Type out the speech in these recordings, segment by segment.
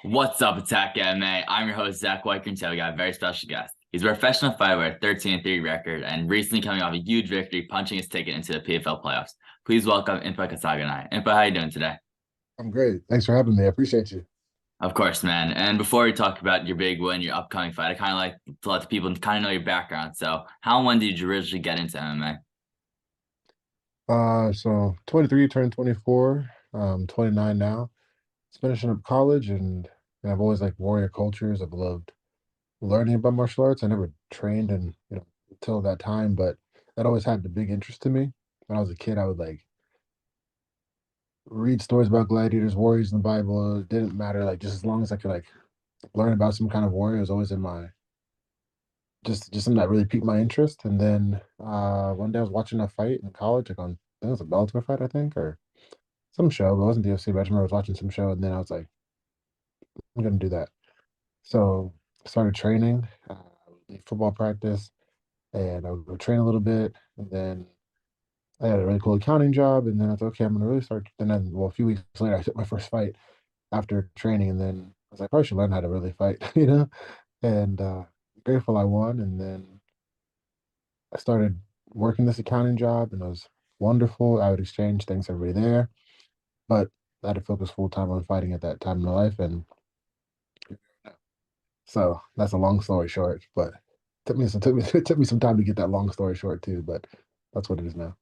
What's up, Attack MMA? I'm your host, Zach Weicker, and today we got a very special guest. He's a professional fighter with a 13-3 record and recently coming off a huge victory, punching his ticket into the PFL Playoffs. Please welcome Impa Kasanganay. Impa, how you doing today? I'm great. Thanks for having me. I appreciate you. Of course, man. And before we talk about your big win, your upcoming fight, I kind of like to let the people kind of know your background. So, how and when did you originally get into MMA? So 23 turned 24, 29 now. Just finishing up college and I've always liked warrior cultures. I've loved learning about martial arts. I never trained and until that time, but that always had a big interest to me. When I was a kid, I would like read stories about gladiators, warriors in the Bible. It didn't matter, like just as long as I could like learn about some kind of warrior, it was always in my just something that really piqued my interest. And then one day I was watching a fight in college, like on I think it was a Bellator fight, I think, or some show, but it wasn't the UFC, but I just remember I was watching some show and then I was like, I'm gonna do that. So I started training, football practice, and I would go train a little bit, and then I had a really cool accounting job, and then I thought, okay, I'm gonna really start. And then, well, a few weeks later, I took my first fight after training, and then I was like, probably should learn how to really fight, And grateful I won, and then I started working this accounting job, and it was wonderful. I would exchange things every day there, but I had to focus full time on fighting at that time in my life, and so that's a long story short. But it took me some time to get that long story short too. But that's what it is now.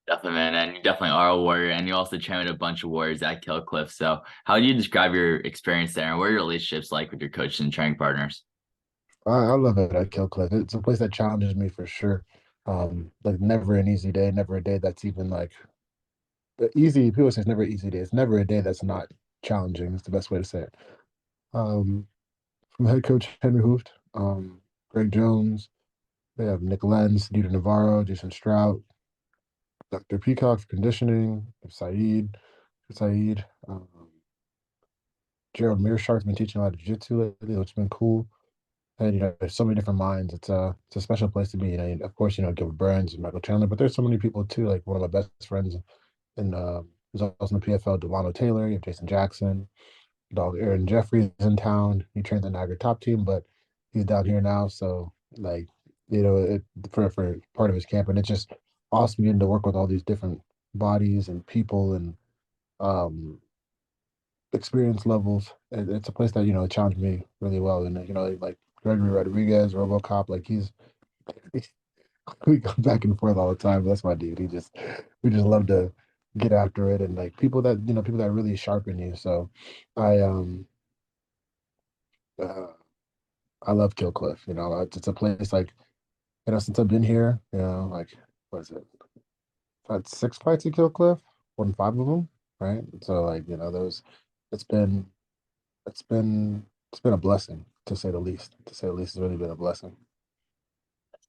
Definitely, man. And you definitely are a warrior. And you also train with a bunch of warriors at Kill Cliff. So, how do you describe your experience there? And what are your relationships like with your coaches and training partners? I love it at Kill Cliff. It's a place that challenges me for sure. Like never an easy day, never a day that's even like easy. People say it's never an easy day. It's never a day that's not challenging. It's the best way to say it. Um, from head coach Henry Hooft, Greg Jones. They have Nick Lenz, Dieter Navarro, Jason Strout, Dr. Peacock for conditioning, Saeed. Gerald Mearshark's been teaching a lot of jiu-jitsu lately, which has been cool. And there's so many different minds. It's a special place to be. Of course, Gilbert Burns and Michael Chandler, but there's so many people too. Like one of my best friends in who's also in the PFL, Delano Taylor. You have Jason Jackson, dog Aaron Jeffries is in town. He trains the Niagara top team, but he's down here now. So like, for part of his camp, and it's just awesome getting to work with all these different bodies and people and um experience levels. It's a place that challenged me really well, and like Gregory Rodriguez, RoboCop, like we go back and forth all the time. That's my dude. We just love to get after it, and like people that really sharpen you. So I uh, I love Kill Cliff. It's a place like since I've been here, like what is it? I've had 6 fights at Kill Cliff, won 5 of them, right? So like those, it's been it's been it's been a blessing to say the least. To say the least, it's really been a blessing.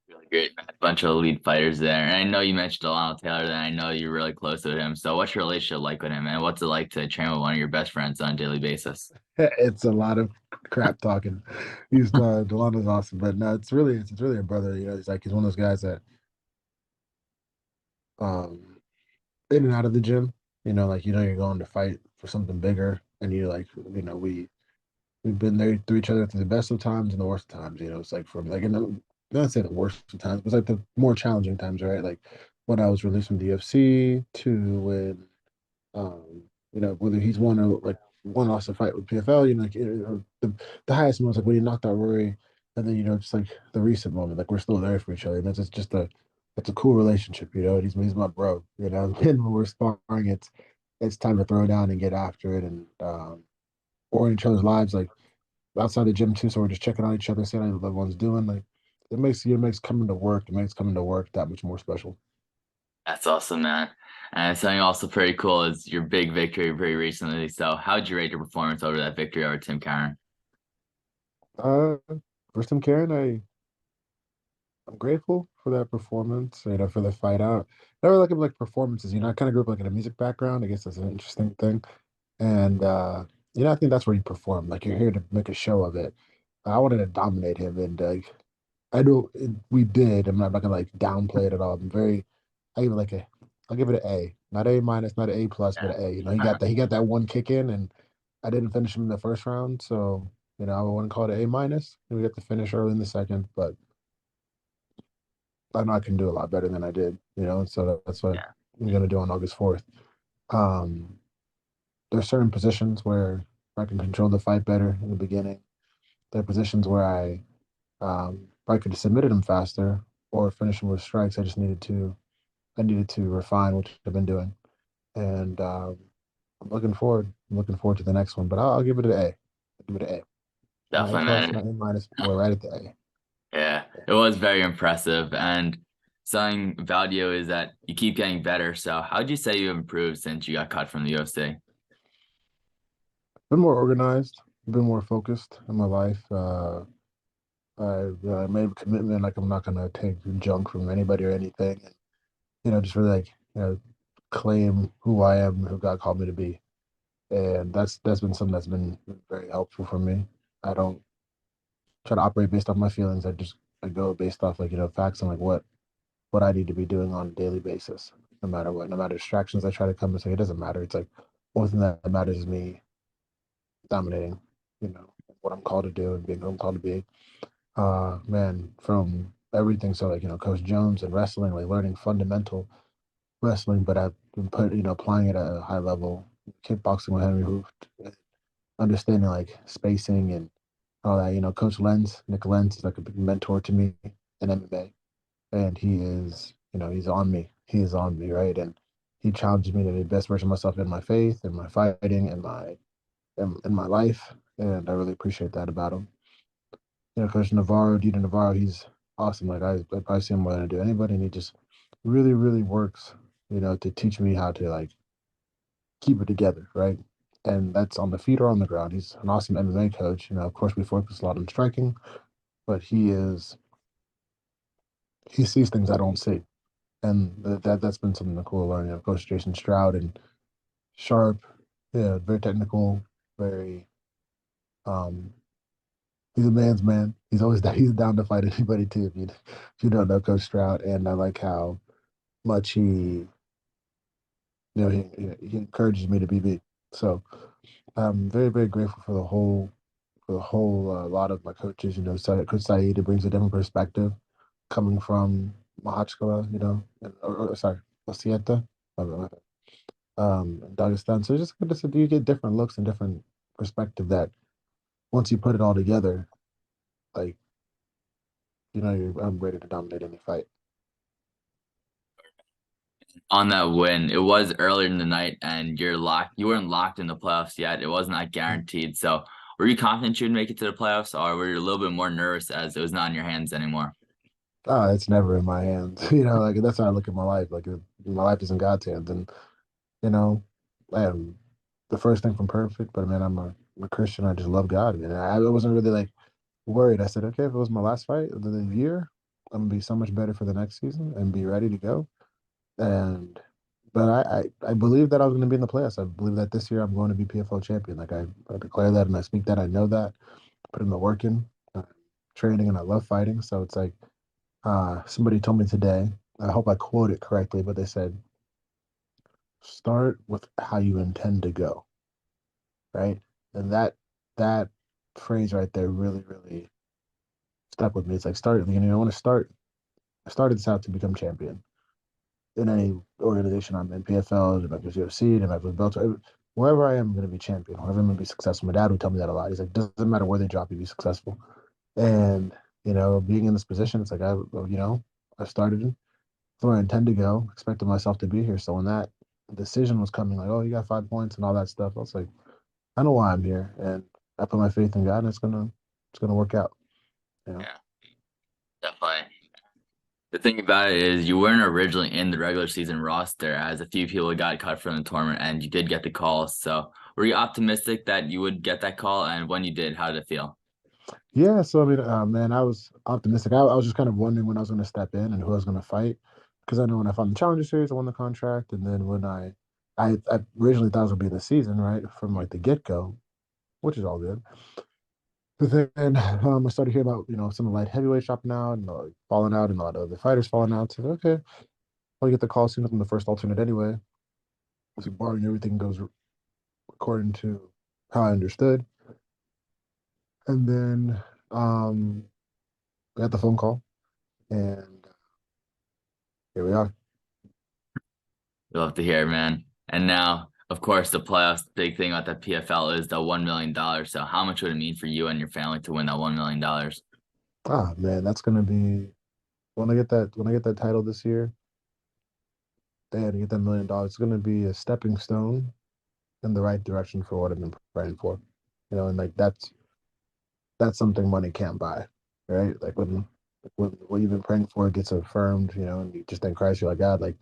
Really great, man. A bunch of elite fighters there. And I know you mentioned Delano Taylor, then I know you're really close with him. So, what's your relationship like with him? And what's it like to train with one of your best friends on a daily basis? It's a lot of crap talking. Delano's awesome, but no, it's really a brother. He's one of those guys that um in and out of the gym. Like you're going to fight for something bigger, and you're like we've been there through each other through the best of times and the worst of times. It's like from like not say the worst of times, but it's like the more challenging times, right? Like when I was released from the UFC to when whether he's won or like one lost a fight with PFL, like the highest moment was like when he knocked out Rory, and then just like the recent moment, like we're still there for each other, and it's just it's a cool relationship, and he's my bro, and when we're sparring, it's time to throw down and get after it, and or in each other's lives, like outside the gym too. So we're just checking on each other, seeing how everyone's doing. Like it makes coming to work that much more special. That's awesome, man. And something also pretty cool is your big victory pretty recently. So, how'd you rate your performance over that victory over Tim Caron? Uh, First time Karen, I'm grateful for that performance, for the fight out. Never like him like performances, I kind of grew up like in a music background. I guess that's an interesting thing. And I think that's where you perform. Like you're here to make a show of it. I wanted to dominate him, and I know we did. I'm not gonna like downplay it at all. I give it I'll give it an A, not A minus, not an A plus, but an A. He got that one kick in, and I didn't finish him in the first round, so I wouldn't call it an A minus. We got to finish early in the second, but I know I can do a lot better than I did. So that's what Yeah, I'm gonna do on August 4th. Um, there's certain positions where I can control the fight better in the beginning. There are positions where I could have submitted him faster or finish him with strikes. I needed to refine, which I've been doing, and I'm looking forward. I'm looking forward to the next one, but I'll give it an A. I'll give it an A. Not A definitely, plus, man. not A minus. We're right at the A. Yeah, it was very impressive. And something about you is that you keep getting better. So how'd you say you improved since you got cut from the UFC? Been more organized. Been more focused in my life. I made a commitment like I'm not gonna take junk from anybody or anything, and just really like claim who I am, who God called me to be, and that's been something that's been very helpful for me. I don't try to operate based off my feelings. I go based off like facts and like what I need to be doing on a daily basis, no matter what, no matter distractions I try to come and say it doesn't matter. It's like one thing that matters is me dominating, what I'm called to do and being who I'm called to be. Man, from everything. So like, Coach Jones and wrestling, like learning fundamental wrestling, but I've been applying it at a high level, kickboxing with Henry Hooft, understanding like spacing and all that. Coach Nick Lenz is like a big mentor to me in MMA. And he's on me. He is on me, right? And he challenges me to be the best version of myself in my faith, in my fighting, in my life. And I really appreciate that about him. Coach Navarro, Dieter Navarro, he's awesome. Like I probably see him more than I do anybody, and he just really, really works, to teach me how to like keep it together, right? And that's on the feet or on the ground. He's an awesome MMA coach. Of course, we focus a lot on striking, but he sees things I don't see, and that's been something cool to learn. Coach Jason Stroud and sharp, yeah, very technical, very um, he's a man's man. He's always down, he's down to fight anybody too. If you don't know Coach Stroud, and I like how much he encourages me to be me. So I'm very very grateful for the whole lot of my coaches. Coach Saeed brings a different perspective coming from Mahachkala, or sorry, Osieta, Dagestan. So it's just good to see you get different looks and different perspective that once you put it all together, like I'm ready to dominate any fight. On that win, it was earlier in the night and you weren't locked in the playoffs yet. It wasn't that guaranteed. So were you confident you'd make it to the playoffs, or were you a little bit more nervous as it was not in your hands anymore? It's never in my hands. Like that's how I look at my life. Like my life is in God's hands, and you know, man, the first thing from perfect. But man, I'm a Christian. I just love God, man. I wasn't really like worried. I said, okay, if it was my last fight of the year, I'm gonna be so much better for the next season and be ready to go. And but I believe that I was going to be in the playoffs. I believe that this year I'm going to be PFL champion. Like I declare that and I speak that. I know that. Put in the work in, training, and I love fighting. So it's like somebody told me today. I hope I quote it correctly, but they said, "Start with how you intend to go." Right, and that phrase right there really really stuck with me. It's like start. I want to start. I started this out to become champion in any organization I'm in, PFL, if I was UFC, if I was Bellator, wherever I am, I'm going to be champion. Wherever I'm going to be successful. My dad would tell me that a lot. He's like, doesn't matter where they drop you, be successful. And being in this position, it's like I started where I intend to go, expected myself to be here. So when that decision was coming, like, oh, you got 5 points and all that stuff, I was like, I know why I'm here, and I put my faith in God, and it's gonna work out. You know. Yeah, definitely. The thing about it is you weren't originally in the regular season roster, as a few people got cut from the tournament and you did get the call. So were you optimistic that you would get that call? And when you did, how did it feel? Yeah, so I mean, man, I was optimistic. I was just kind of wondering when I was going to step in and who I was going to fight, because I know when I found the Challenger Series, I won the contract, and then when I originally thought it was going to be the season, right, from like the get go, which is all good. But then I started hearing about some of the light heavyweights dropping out and like, falling out, and a lot of the fighters falling out. So okay, I'll get the call soon as I'm the first alternate anyway. So barring everything goes according to how I understood. And then we got the phone call, and here we are. We love to hear, it, man. And now, of course, the playoffs, big thing about the PFL is the $1 million. So how much would it mean for you and your family to win that $1 million? Ah, man, that's gonna be when I get that title this year, they had to get that $1 million. It's gonna be a stepping stone in the right direction for what I've been praying for. And like that's something money can't buy, right? Like when what you've been praying for gets affirmed, and you just thank Christ, you're like, God, like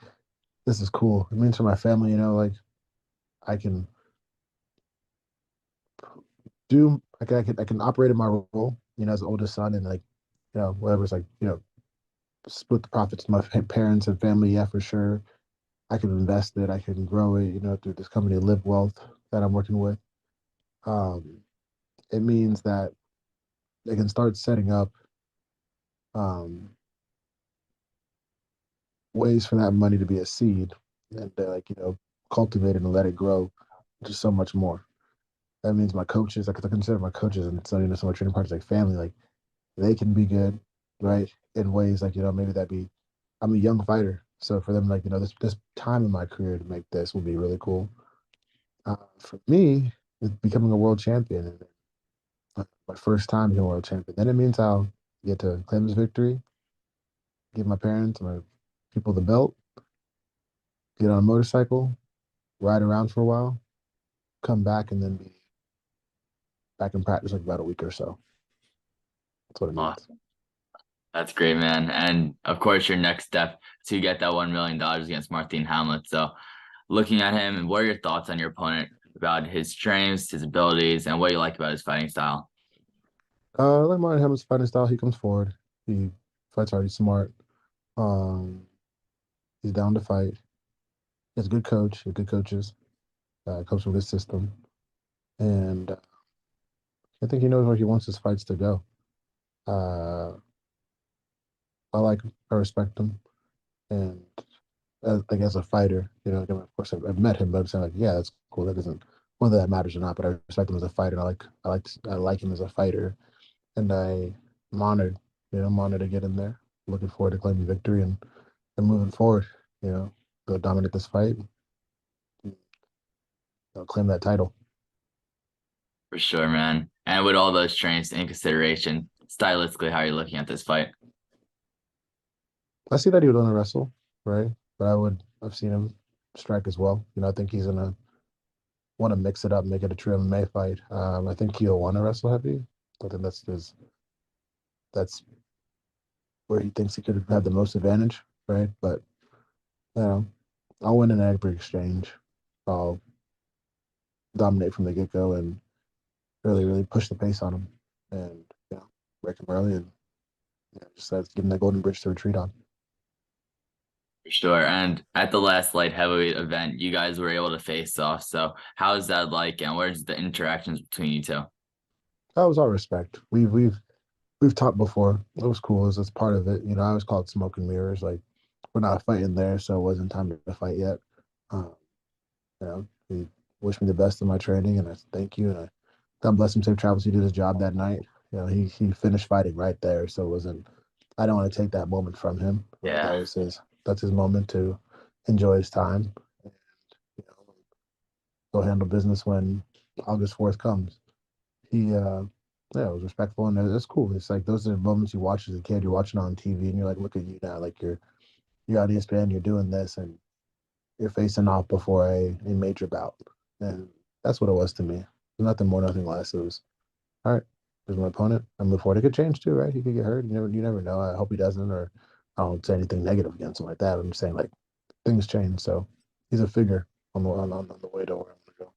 this is cool. It means for my family, like I can I can operate in my role, as the oldest son, and like, whatever it's like, split the profits with my parents and family, yeah, for sure. I can invest it, I can grow it, through this company, Live Wealth, that I'm working with. Um, it means that they can start setting up um, ways for that money to be a seed and like, cultivate it and let it grow just so much more. That means my coaches, like I consider my coaches, and it's not even so much training partners, like family, like they can be good, right? In ways like, maybe that be I'm a young fighter. So for them, like, this time in my career to make this would be really cool. For me, it's becoming a world champion and my first time being a world champion. Then it means I'll get to claim this victory, give my parents, my people the belt, get on a motorcycle, ride around for a while, come back, and then be back in practice like about a week or so. That's what it Oh, means. that's great, man. And of course, your next step to get that $1 million against Marthin Hamlet. So looking at him, and what are your thoughts on your opponent about his strengths, his abilities, and what you like about his fighting style? Like Martin Hamlet's fighting style, he comes forward. He fights hard. He's smart. Um, he's down to fight. He's a good coach. He has good coaches. Comes from a good system, and I think he knows where he wants his fights to go. Uh, I like him. I respect him, and like as a fighter, of course I've met him, but I'm saying like, yeah, that's cool. That doesn't whether that matters or not, but I respect him as a fighter. I like him as a fighter, and I'm honored, I'm honored to get in there. Looking forward to claiming victory and moving forward. You know, go dominate this fight, claim that title. For sure, man. And with all those strengths in consideration, stylistically, how are you looking at this fight? I see that he would want to wrestle, right? But I've seen him strike as well. I think he's gonna want to mix it up, make it a true MMA fight. I think he'll want to wrestle heavy. I think that's where he thinks he could have the most advantage, right? But you know, I'll win in every exchange. I'll dominate from the get go and really, really push the pace on him, and break him early, and just give him that golden bridge to retreat on. For sure. And at the last light heavyweight event, you guys were able to face off. So how is that like, and where's the interactions between you two? That was all respect. We've talked before. It was cool. It's part of it. I always call it smoke and mirrors. Like we're not fighting there, so it wasn't time to fight yet. Um, he wished me the best in my training, and I said thank you. And God bless him, safe travels. He did his job that night. He finished fighting right there, so it wasn't. I don't want to take that moment from him. Right, Yeah, that's his moment to enjoy his time, and go handle business when August 4th comes. He yeah, it was respectful, and it's cool. It's like those are moments you watch as a kid. You're watching on TV, and you're like, look at you now, like you're on ESPN, you're doing this, and you're facing off before a major bout, and that's what it was to me. Nothing more, nothing less. It was all right. There's my opponent. I move forward. It could change too, right? He could get hurt. You never know. I hope he doesn't, or I don't say anything negative against him like that. I'm just saying like things change. So he's a figure on the way to where I'm gonna go.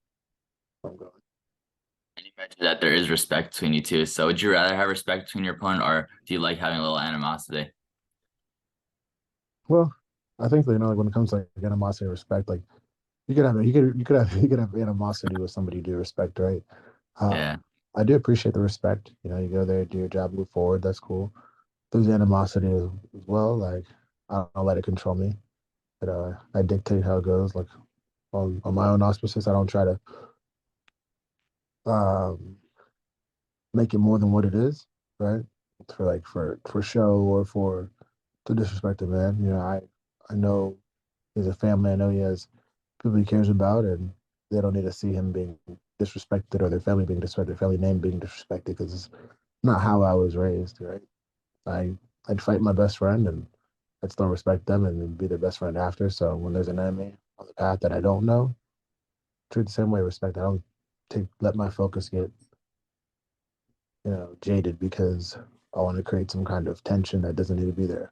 Where I'm going. and you mentioned that there is respect between you two. So would you rather have respect between your opponent, or do you like having a little animosity? Well, I think that, like when it comes to like animosity and respect, like you could have animosity with somebody you do respect, right? Yeah, I do appreciate the respect. You go there, do your job, move forward. That's cool. There's animosity as well. Like I don't let it control me. But I dictate how it goes. Like on my own auspices, I don't try to um, make it more than what it is, right? For like for show or for to disrespect a man. I know he's a family. I know he has people he cares about, and they don't need to see him being disrespected or their family being disrespected, their family name being disrespected because it's not how I was raised, right? I I'd fight my best friend and I'd still respect them and be their best friend after. So when there's an enemy on the path that I don't know, treat the same way, respect. I don't let my focus get jaded because I want to create some kind of tension that doesn't need to be there.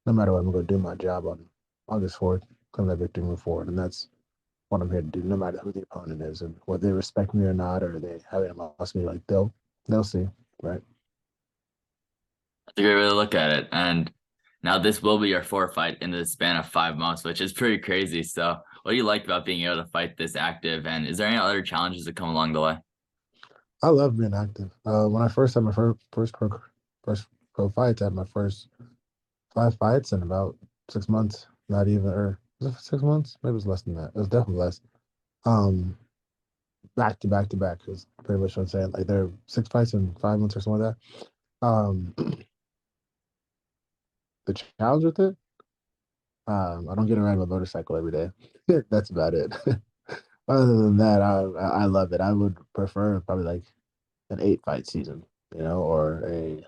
No matter what, I'm going to do my job on August 4th, claim that victory, move forward, and that's what I'm here to do. No matter who the opponent is and whether they respect me or not, or they haven't lost me, like they'll see, right? That's a great way to look at it. And now this will be your fourth fight in the span of 5 months, which is pretty crazy. So, what do you like about being able to fight this active? And is there any other challenges that come along the way? I love being active. When I first had my first pro fights, I had my first 5 fights in about 6 months. Not even, or was it 6 months? Maybe it was less than that. It was definitely less. Um, Back to back to back is pretty much what I'm saying. Like there are 6 fights in 5 months or something like that. The challenge with it, I don't get to ride my motorcycle every day. That's about it. Other than that, I love it. I would prefer probably like an 8 fight season, or a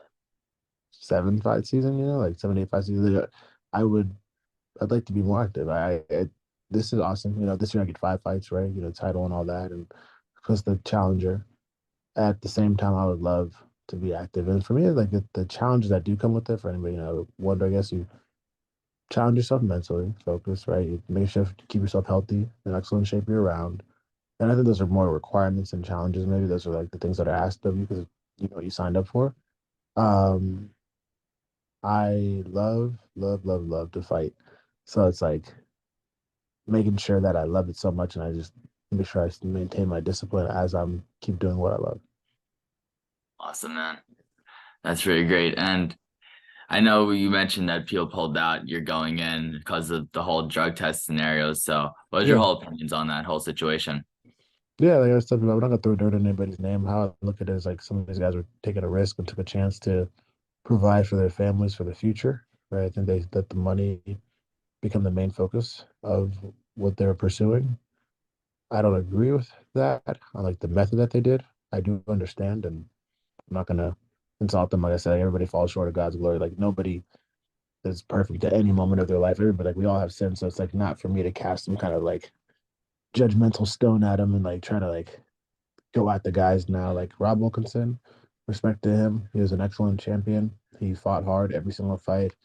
7 fight season, like 7 8 fight season. I would I'd like to be more active. This is awesome. This year I get 5 fights, right? Title and all that, and plus the challenger. At the same time, I would love to be active. And for me, like the challenges that do come with it, for anybody, wonder, I guess you challenge yourself mentally, focus, right? You make sure to keep yourself healthy and excellent shape year round. And I think those are more requirements and challenges. Maybe those are like the things that are asked of you because you know what you signed up for. Um, I love to fight. So it's like making sure that I love it so much and I just make sure I maintain my discipline as I'm keep doing what I love. Awesome, man. That's really great. And I know you mentioned that people pulled out you're going in because of the whole drug test scenarios. So, what is your Yeah. whole opinions on that whole situation? Yeah, like I was talking about, we're not gonna throw dirt on anybody's name. How I look at it is like some of these guys were taking a risk and took a chance to provide for their families for the future. Right. I think they let the money become the main focus of what they're pursuing. I don't agree with that. I like the method that they did. I do understand, and I'm not gonna insult them. Like I said, everybody falls short of God's glory. Like nobody is perfect at any moment of their life. Everybody, like we all have sin, so it's like not for me to cast some kind of like judgmental stone at them and like try to like go at the guys now. Like Rob Wilkinson, respect to him. He was an excellent champion. He fought hard every single fight,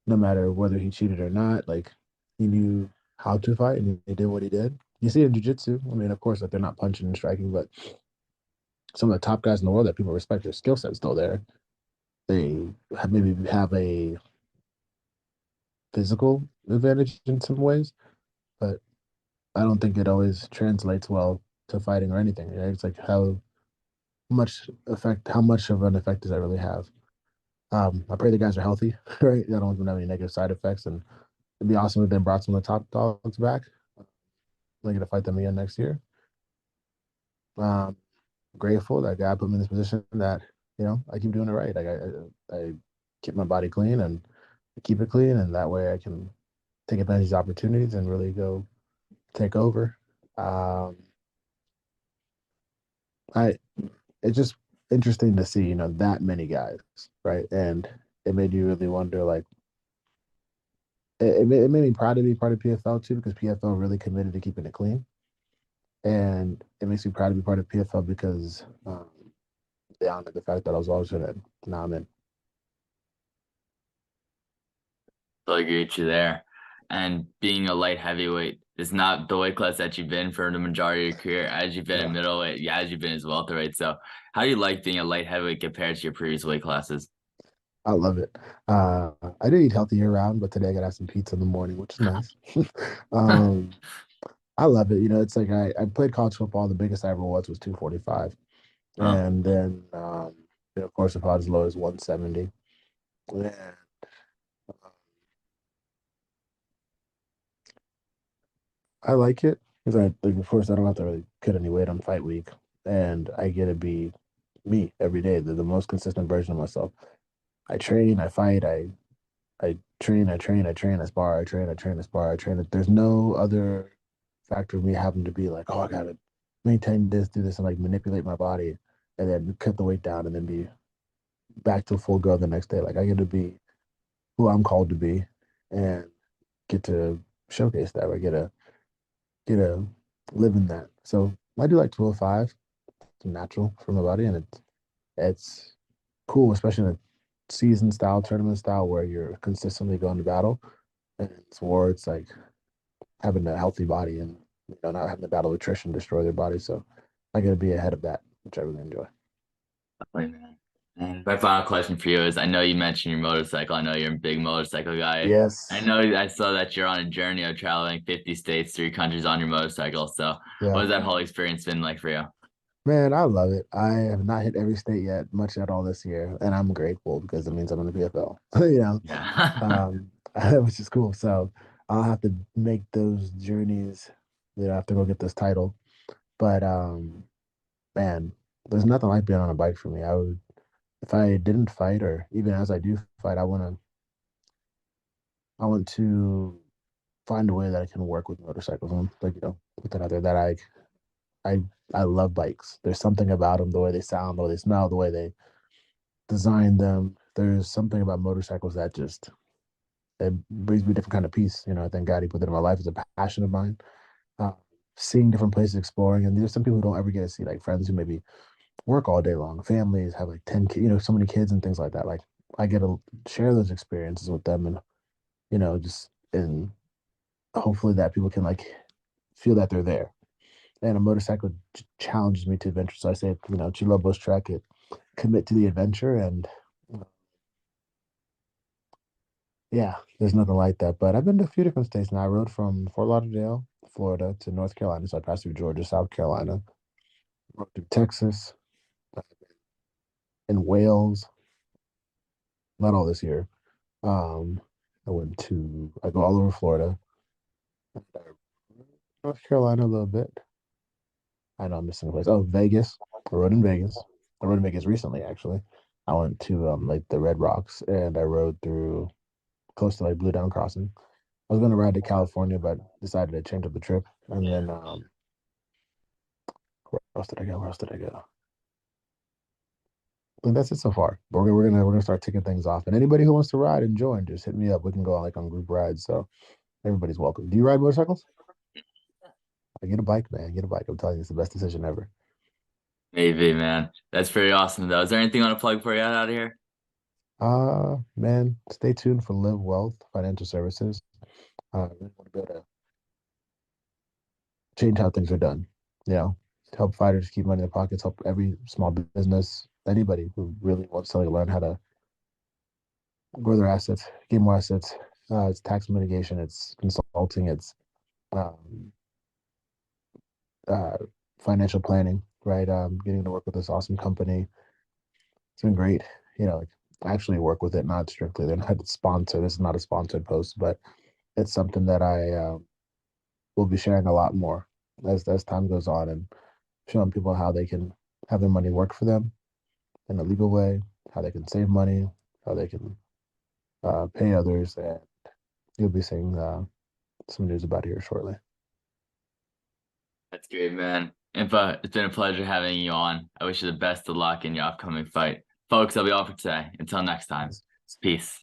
no matter whether he cheated or not. Like he knew how to fight and he did what he did. You see in jiu-jitsu, I mean, of course, like they're not punching and striking, but some of the top guys in the world that people respect, their skill set's still there. They maybe have a physical advantage in some ways, but I don't think it always translates well to fighting or anything. Right? It's like how much of an effect does that really have? I pray the guys are healthy, right? I don't want them to have any negative side effects, and it'd be awesome if they brought some of the top dogs back. They're gonna fight them again next year. Um, Grateful that God put me in this position that I keep doing it right. Like I keep my body clean and I keep it clean, and that way I can take advantage of these opportunities and really go take over. Um, I It's just interesting to see that many guys, right? And it made you really wonder, like it made me proud to be part of PFL too because PFL really committed to keeping it clean, and it makes me proud to be part of PFL because they honored the fact that I was always in it. Now I'm in. So I agree with you there. And being a light heavyweight is not the weight class that you've been for the majority of your career, as you've been in Yeah, middleweight, yeah, as you've been as welterweight. So, how do you like being a light heavyweight compared to your previous weight classes? I love it. I do eat healthy year round, but today I gotta have some pizza in the morning, which is nice. um, I love it. It's like I played college football. The biggest I ever was 245, Oh, and then of course, I fought as low as 170. And I like it because of course, I don't have to really cut any weight on fight week. and I get to be me every day, the most consistent version of myself. I train, I fight, I train, I spar, I spar, I train. There's no other factor of me having to be like, oh, I gotta maintain this, do this, and like manipulate my body, and then cut the weight down, and then be back to full go the next day. Like I get to be who I'm called to be, and get to showcase that. I get to live in that. So I do like 205. It's natural for my body, and it's cool, especially in a season style, tournament style, where you're consistently going to battle, and it's where it's like having a healthy body and not having to battle attrition destroy their body. So I got to be ahead of that, which I really enjoy. Definitely, man. And my final question for you is, I know you mentioned your motorcycle. I know you're a big motorcycle guy. I Yes, know I saw that you're on a journey of traveling 50 states, 3 countries on your motorcycle. So what yeah, has that whole experience been like for you? man, I love it. I have not hit every state yet, much at all this year, and I'm grateful because it means I'm in the PFL. Yeah. um, which is cool. So I'll have to make those journeys. I have to go get this title. But man, there's nothing like being on a bike for me. I would, if I didn't fight, or even as I do fight, I want to find a way that I can work with motorcycles. And like put that out there that I I love bikes. There's something about them, the way they sound, the way they smell, the way they design them. There's something about motorcycles that just it brings me a different kind of peace. I thank God he put it in my life as a passion of mine. Uh, Seeing different places, exploring, and there's some people who don't ever get to see, like friends who maybe work all day long, families have like 10 kids, so many kids and things like that. Like I get to share those experiences with them, and just and hopefully that people can like feel that they're there. And a motorcycle challenges me to adventure. So I say, Chilobo's track it, commit to the adventure, and yeah, there's nothing like that. But I've been to a few different states now. I rode from Fort Lauderdale, Florida, to North Carolina. So I passed through Georgia, South Carolina, rode through Texas, in Wales, not all this year. Um, I go all over Florida, North Carolina a little bit. I know I'm missing a place. Oh, Vegas. I rode in Vegas. I rode in Vegas recently, actually. I went to like the Red Rocks, and I rode through close to like Blue Down Crossing. I was going to ride to California, but decided to change up the trip. And then where else did I go? Where else did I go? I think that's it so far. But we're gonna start ticking things off. And anybody who wants to ride and join, just hit me up. We can go on like on group rides. So everybody's welcome. Do you ride motorcycles? I get a bike, man. Get a bike. I'm telling you, it's the best decision ever. Maybe, man. That's pretty awesome, though. Is there anything you want to plug before you out of here? Man, stay tuned for Live Wealth Financial Services. I really want to be able to change how things are done. To help fighters keep money in their pockets, help every small business, anybody who really wants to like, learn how to grow their assets, gain more assets. It's tax mitigation, it's consulting, it's um, uh, financial planning, right? Getting to work with this awesome company. It's been great. Like actually work with it, not strictly. They're not sponsored. This is not a sponsored post, but it's something that I will be sharing a lot more as time goes on, and showing people how they can have their money work for them in a legal way, how they can save money, how they can pay others, and you'll be seeing some news about it here shortly. That's great, man. Impa, it's been a pleasure having you on. I wish you the best of luck in your upcoming fight. Folks, that'll be all for today. Until next time, peace.